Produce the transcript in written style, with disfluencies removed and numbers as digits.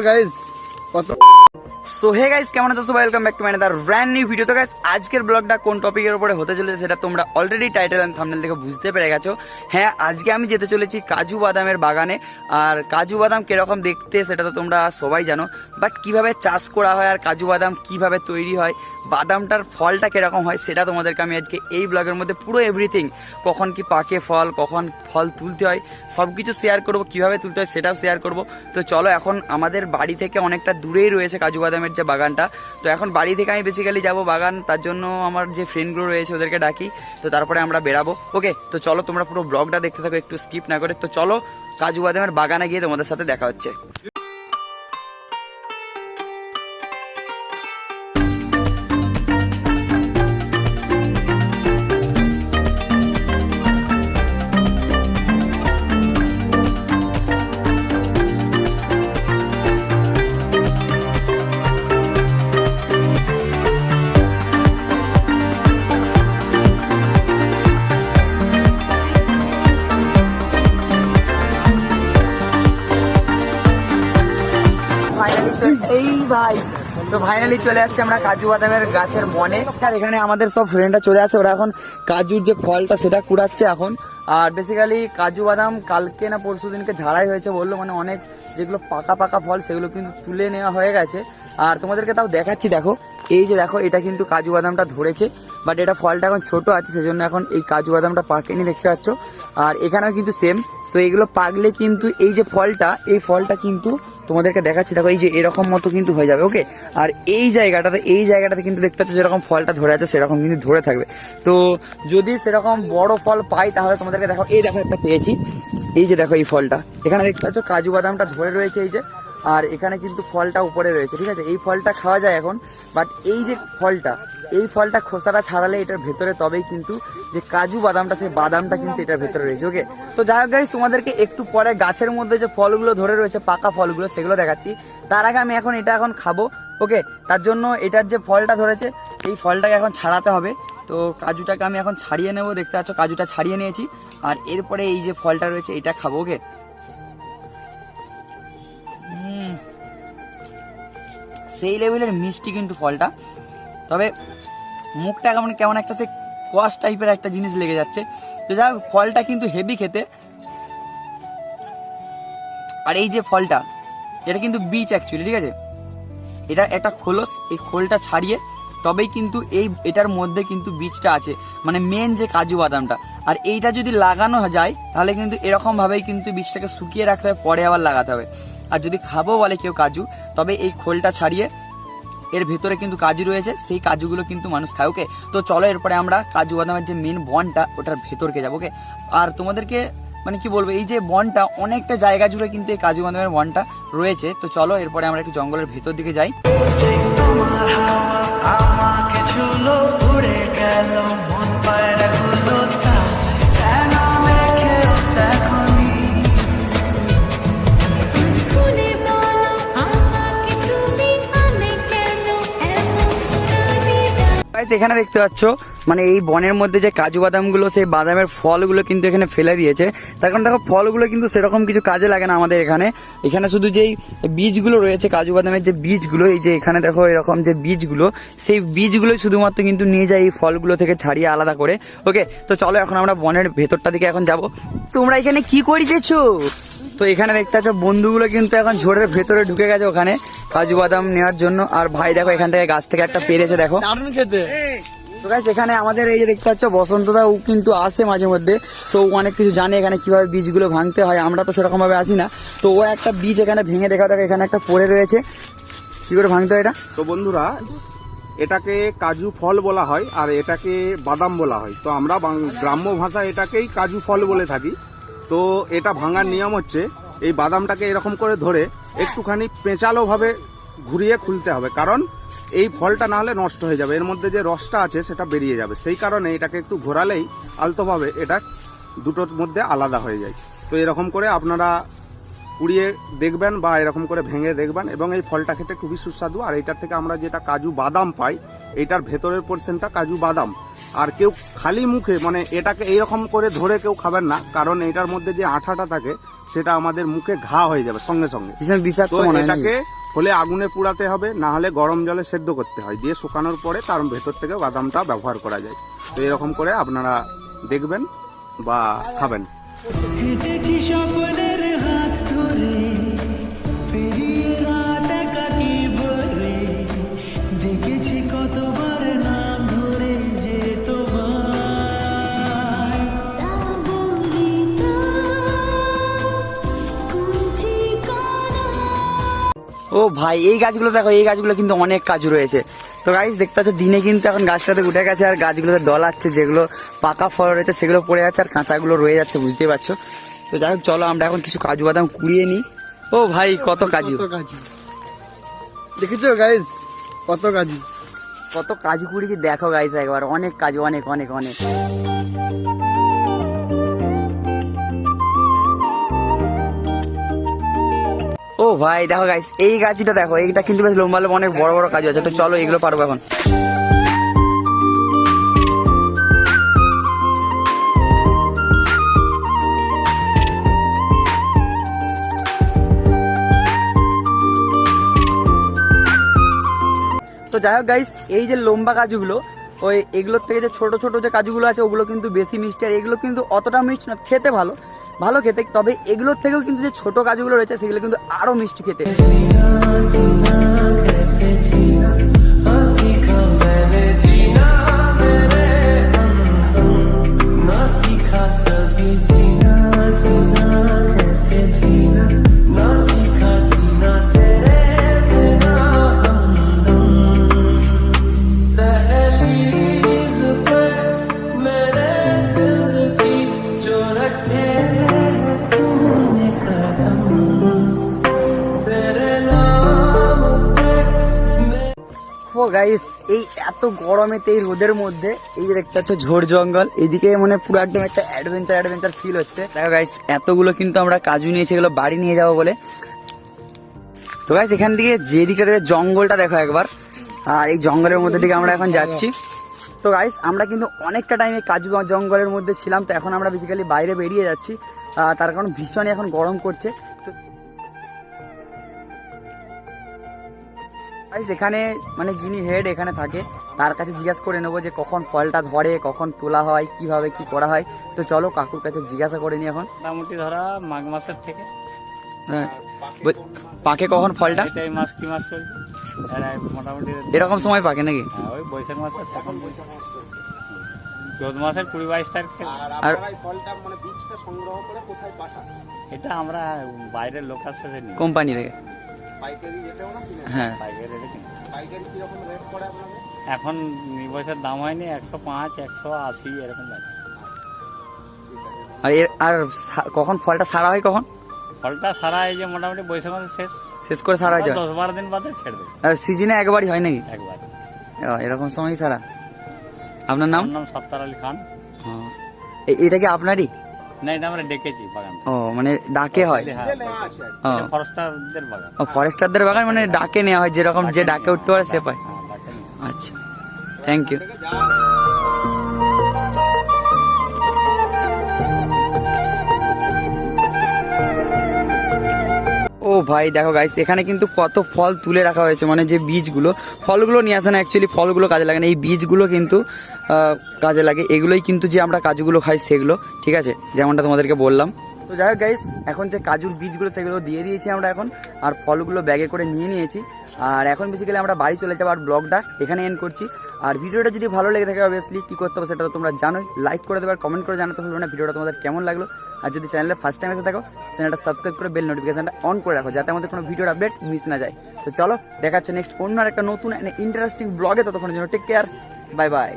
Guys so hey guys, কেমন আছো সবাই? Welcome back to my another brand new video. তো গাইস, আজকের ব্লগটা কোন টপিকের উপরে হতে চলেছে সেটা তোমরা অলরেডি টাইটেল এন্ড থাম্বনেল দেখে বুঝতে পেরে গেছো। হ্যাঁ, আজকে আমি যেতে চলেছি কাজু বাদামের বাগানে। আর কাজু বাদাম কিরকম দেখতে সেটা তো তোমরা সবাই জানো, বাট কিভাবে চাষ করা হয় আর কাজু বাদাম কিভাবে তৈরি হয়, বাদামটার ফলটা কিরকম হয় সেটা তোমাদেরকে আমি আজকে এই ব্লগের মধ্যে পুরো এভরিথিং, কখন কি পাকে ফল, কখন ফল তুলতে হয়, সব কিছু শেয়ার করবো, কিভাবে তুলতে হয় সেটাও শেয়ার করবো। তো চলো, এখন আমাদের বাড়ি থেকে অনেকটা দূরেই রয়েছে কাজু বাদামের যে বাগানটা। তো এখন বাড়ি থেকে আমি বেসিক্যালি যাবো বাগান, তার জন্য আমার যে ফ্রেন্ডগুলো রয়েছে ওদেরকে ডাকি, তো তারপরে আমরা বেরাবো। ওকে, তো চলো তোমরা পুরো ব্লগটা দেখতে থাকো, একটু স্কিপ না করে। তো চলো কাজু বাদামের বাগানে গিয়ে তোমাদের সাথে দেখা হচ্ছে। এই ভাই, তো ফাইনালি চলে আসছে আমরা কাজু বাদামের গাছের বনে। আর এখানে আমাদের সব ফ্রেন্ডরা চলে আসছে, ওরা এখন কাজুর যে ফলটা সেটা কুড়াচ্ছে এখন। আর বেসিক্যালি কাজু বাদাম কালকে না পরশু দিনকে ঝাড়াই হয়েছে বললো, মানে অনেক যেগুলো পাকা পাকা ফল সেগুলো কিন্তু তুলে নেওয়া হয়ে গেছে। আর তোমাদেরকে তাও দেখাচ্ছি, দেখো এই যে দেখো, এটা কিন্তু কাজু বাদামটা ধরেছে, বাট এটা ফলটা এখন ছোট আছে, সেজন্য এখন এই কাজু বাদামটা পাকেনি, দেখতে পাচ্ছ। আর এখানেও কিন্তু সেম। তো এইগুলো পাকলে কিন্তু এই যে ফলটা, এই ফলটা কিন্তু তোমাদেরকে দেখাচ্ছি, দেখো এই যে এরকম মতো কিন্তু হয়ে যাবে। ওকে, আর এই জায়গাটাতে কিন্তু দেখতে পাচ্ছ যেরকম ফলটা ধরে আছে সেরকম কিন্তু ধরে থাকবে। তো যদি সেরকম বড় ফল পাই তাহলে তোমাদেরকে দেখো, এই দেখো একটা পেয়েছি, এই যে দেখো এই ফলটা এখানে দেখতে পাচ্ছ, কাজু বাদামটা ধরে রয়েছে এই যে, আর এখানে কিন্তু ফলটা উপরে রয়েছে, ঠিক আছে। এই ফলটা খাওয়া যায় এখন, বাট এই যে ফলটা, এই ফলটা খোসাটা ছাড়ালে এটার ভেতরে তবেই কিন্তু যে কাজু বাদামটা, সেই বাদামটা কিন্তু এটার ভেতরে রয়েছে। ওকে, তো যাই হোক গাইস, তোমাদেরকে একটু পরে গাছের মধ্যে যে ফলগুলো ধরে রয়েছে পাকা ফলগুলো সেগুলো দেখাচ্ছি। তার আগে আমি এখন এটা এখন খাবো। ওকে, তার জন্য এটার যে ফলটা ধরেছে এই ফলটাকে এখন ছাড়াতে হবে। তো কাজুটাকে আমি এখন ছাড়িয়ে নেবো, দেখতে পাচ্ছ কাজুটা ছাড়িয়ে নিয়েছি, আর এরপরে এই যে ফলটা রয়েছে এটা খাবো। ওকে, সেই লেভেলের মিষ্টি কিন্তু ফলটা, তবে মুখটা কেমন একটা সে কষ টাইপের একটা জিনিস লেগে যাচ্ছে। তো যাই হোক, ফলটা কিন্তু হেভি খেতে। আর এই যে ফলটা, এটা কিন্তু বীজ অ্যাকচুয়ালি, ঠিক আছে, এটা একটা খোলস, এই খোলটা ছাড়িয়ে তবেই কিন্তু এটার মধ্যে কিন্তু বীজটা আছে, মানে মেন যে কাজু বাদামটা। আর এইটা যদি লাগানো যায় তাহলে কিন্তু এরকম ভাবেই কিন্তু বীজটাকে শুকিয়ে রাখতে হবে, পরে আবার লাগাতে হবে। আর যদি খাবো বলে কেউ কাজু, তবে এই খোলটা ছাড়িয়ে এর ভেতরে কিন্তু কাজু রয়েছে, সেই কাজুগুলো কিন্তু মানুষ খায়। ওকে, তো চলো এরপরে আমরা কাজু বাদামের যে মেন বনটা ওটার ভেতরকে যাবো। ওকে, আর তোমাদেরকে মানে কি বলবো, এই যে বনটা অনেকটা জায়গা জুড়ে কিন্তু এই কাজু বাদামের বনটা রয়েছে। তো চলো এরপরে আমরা একটু জঙ্গলের ভেতর দিকে যাই। এখানে দেখতে পাচ্ছ, মানে এই বনের মধ্যে যে কাজু বাদামগুলো, সেই বাদামের ফলগুলো কিন্তু এখানে ফেলে দিয়েছে। তার কারণ দেখো, ফলগুলো কিন্তু সেরকম কিছু কাজে লাগে না আমাদের এখানে। এখানে শুধু যেই বীজগুলো রয়েছে কাজু বাদামের, যে বীজগুলো, এই যে এখানে দেখো এরকম যে বীজগুলো, সেই বীজগুলোই শুধুমাত্র কিন্তু নিয়ে যায় এই ফলগুলো থেকে ছাড়িয়ে আলাদা করে। ওকে, তো চলো এখন আমরা বনের ভেতরটা দিকে এখন যাব। তোমরা এখানে কি করিতেছো? তো এখানে দেখতে পাচ্ছ বন্ধুগুলো কিন্তু এখন ঝোড়ের ভেতরে ঢুকে গেছে ওখানে কাজু বাদাম নেওয়ার জন্য। আর ভাই দেখো এখান থেকে গাছ থেকে একটা পেরেছে, দেখো দারুণ খেতে। তো গাইস, এখানে আমাদের এই যে দেখতে পাচ্ছ বসন্তদা, ও কিন্তু আসে মাঝে মধ্যে, তো অনেক কিছু জানে এখানে কিভাবে বীজগুলো ভাঙতে হয়, আমরা তো সেরকম ভাবে আসি না। তো ও একটা বীজ এখানে ভেঙে দেখা, দেখো এখানে একটা পড়ে রয়েছে, কি করে ভাঙতে হয় এটা। তো বন্ধুরা, এটাকে কাজু ফল বলা হয় আর এটাকে বাদাম বলা হয়। তো আমরা গ্রাম্য ভাষায় এটাকেই কাজু ফল বলে থাকি। তো এটা ভাঙার নিয়ম হচ্ছে, এই বাদামটাকে এরকম করে ধরে একটুখানি পেঁচালো ভাবে ঘুরিয়ে খুলতে হবে, কারণ এই ফলটা না হলে নষ্ট হয়ে যাবে, এর মধ্যে যে রসটা আছে সেটা বেরিয়ে যাবে। সেই কারণে এটাকে একটু ঘোরালেই আলতোভাবে এটা দুটোর মধ্যে আলাদা হয়ে যায়। তো এরকম করে আপনারা পুড়িয়ে দেখবেন বা এরকম করে ভেঙে দেখবেন, এবং এই ফলটা খেতে খুবই সুস্বাদু। আর এটার থেকে আমরা যেটা কাজু বাদাম পাই, এটার ভেতরের পোর্শনটা কাজু বাদাম, আর কেউ খালি মুখে মানে এটাকে এইরকম করে ধরে কেউ খাবেন না, কারণ এটার মধ্যে যে আঠাটা থাকে সেটা আমাদের মুখে ঘা হয়ে যাবে সঙ্গে সঙ্গে। ভীষণ বিষাক্ত তো মনে হয় নাকি? এটাকে হলে আগুনে পুড়াতে হবে, না হলে গরম জলে সেদ্ধ করতে হয়, দিয়ে শুকানোর পরে তার ভেতর থেকে বাদামটা ব্যবহার করা যায়। তো এরকম করে আপনারা দেখবেন বা খাবেন। হেঁটেছি স্বপ্নের হাত ধরে, পেরিয়ে রাত একাকী ভরে, দেখেছি কতবার নাম ধরে যে তোমার। ও ভাই, এই গাছগুলো দেখো, এই গাছগুলো কিন্তু অনেক কাজু রয়েছে। তো গাইস দেখতে পাচ্ছ দিনে কিন্তু এখন গাছটাতে উঠে গেছে আর গাছগুলোতে দলাচ্ছে, যেগুলো পাকা ফল রয়েছে সেগুলো পড়ে যাচ্ছে আর কাঁচাগুলো রয়ে যাচ্ছে, বুঝতেই পারছো। তো যাই হোক চলো আমরা এখন কিছু কাজু বাদাম কুড়িয়ে নিই। ও ভাই কত কাজু, দেখেছো গাইস কত কাজু, কত কাজু কুড়িয়েছি দেখো গাইস একবার, অনেক কাজু, অনেক অনেক অনেক। ও ভাই দেখো গাইস, এই গাছটা দেখো, এইটা কিন্তু বেশ লম্বা লম্বা অনেক বড় বড় কাজু আছে। তো চলো এগুলো পারবো এখন। তো যাই হোক গাইস, এই যে লম্বা কাজুগুলো, ওই এগুলোর থেকে যে ছোট ছোট যে কাজুগুলো আছে ওগুলো কিন্তু বেশি মিষ্টি, আর এগুলো কিন্তু অতটা মিষ্টি না, খেতে ভালো ভালো খেতে। তবে এগুলোর থেকেও কিন্তু যে ছোট কাজুগুলো রয়েছে সেগুলো কিন্তু আরো মিষ্টি খেতে। ও গাইস, এই এত গরমেতে এই রোদের মধ্যে এই যে দেখতে পাচ্ছ ঝোড় জঙ্গল, এইদিকে মানে পুরো একদম একটা অ্যাডভেঞ্চার ফিল হচ্ছে। দেখো গাইস, এতগুলো কিন্তু আমরা কাজু নিয়েছি, এগুলো বাড়ি নিয়ে যাবো বলে। তো গাইস এখান থেকে যেদিকে দেখে জঙ্গলটা দেখো একবার, আর এই জঙ্গলের মধ্যে দিকে আমরা এখন যাচ্ছি। তো গাইস আমরা কিন্তু অনেকটা টাইমে কাজু জঙ্গলের মধ্যে ছিলাম, তো এখন আমরা বেসিক্যালি বাইরে বেরিয়ে যাচ্ছি, তার কারণ ভীষণই এখন গরম করছে। তো গাইস এখানে মানে যিনি হেড এখানে থাকে তার কাছে জিজ্ঞাসা করে নেবো যে কখন ফলটা ধরে, কখন তোলা হয়, কিভাবে কি করা হয়। তো চলো কাকুর কাছে জিজ্ঞাসা করে নি এখন। মোটামুটি ধরা মাঘ মাসের থেকে হ্যাঁ, পাকে কখন ফলটা? এই মাস কি মাস চলছে, মোটামুটি এরকম সময় পাকে নাকি? হ্যাঁ, ওই বৈশাখ মাসের তখন চৌদ্দ মাসের 20-22 তারিখ থেকে। আর আপনারা এই ফলটা মানে বীজটা সংগ্রহ করে কোথায় পাঠান? এটা আমরা বাইরের লোক আসে নিই, কোম্পানি থেকে। পাইকারি রেটেও না কিনে? হ্যাঁ, পাইকারি রেটে কিনি। পাইকারি কিরকম রেট পড়ে আপনাদের? এখন নিবছর দাম হয়নি, 105, 180 এরকম লাগে। আর কখন ফলটা সারা হয় কখন? ফলটা সারা এই যে মোটামুটি বৈশাখ মাসের শেষ করে সারা যায়? 10-12 দিন বাদে ছেড়ে দেবে আর সিজনে একবারই হয় নাকি? একবার। এরকম সময় সারা। আপনার নাম? আমার নাম সত্তার আলী খান। এটা কি আপনারই? না, এটা আমরা ডেকেছি বাগান। ও মানে ডাকে হয়? ও ফরেস্টারদের বাগান। ফরেস্টারদের বাগান, মানে ডাকে নেওয়া হয়, যেরকম যে ডাকে উঠতে পারে সে পায়। হ্যাঁ, ডাকে নিই। আচ্ছা, থ্যাংক ইউ। ও ভাই দেখো গাইস, এখানে কিন্তু কত ফল তুলে রাখা হয়েছে, মানে যে বীজগুলো, ফলগুলো নিয়ে আসে না অ্যাকচুয়ালি, ফলগুলো কাজে লাগে না, এই বীজগুলো কিন্তু কাজে লাগে। এগুলোই কিন্তু যে আমরা কাজুগুলো খাই সেগুলো, ঠিক আছে, যেমনটা তোমাদেরকে বললাম। তো যাই হোক গাইস, এখন যে কাজুর বীজগুলো সেগুলো দিয়ে দিয়েছি আমরা এখন, আর ফলগুলো ব্যাগে করে নিয়ে নিয়েছি। আর এখন বেসিক্যালি আমরা বাড়ি চলে যাবো, আর ব্লগটা এখানে এন্ড করছি। আর ভিডিওটা যদি ভালো লেগে থাকে অবভিয়াসলি কী করতে হবে সেটা তো তোমরা জানোই, লাইক করে দেবে আর কমেন্ট করে জানাতে ভুলবে না ভিডিওটা তোমাদের কেমন লাগলো। আর যদি চ্যানেলে ফার্স্ট টাইম এসে থাকো, চ্যানেলটা সাবস্ক্রাইব করে বেল নোটিফিকেশনটা অন করে রাখো, যাতে আমাদের কোনো ভিডিওর আপডেট মিস না যায়। তো চলো দেখা হচ্ছে নেক্সট অন্য একটা নতুন ইন্টারেস্টিং ব্লগে, ততক্ষণের জন্য টেক কেয়ার, বাই বাই।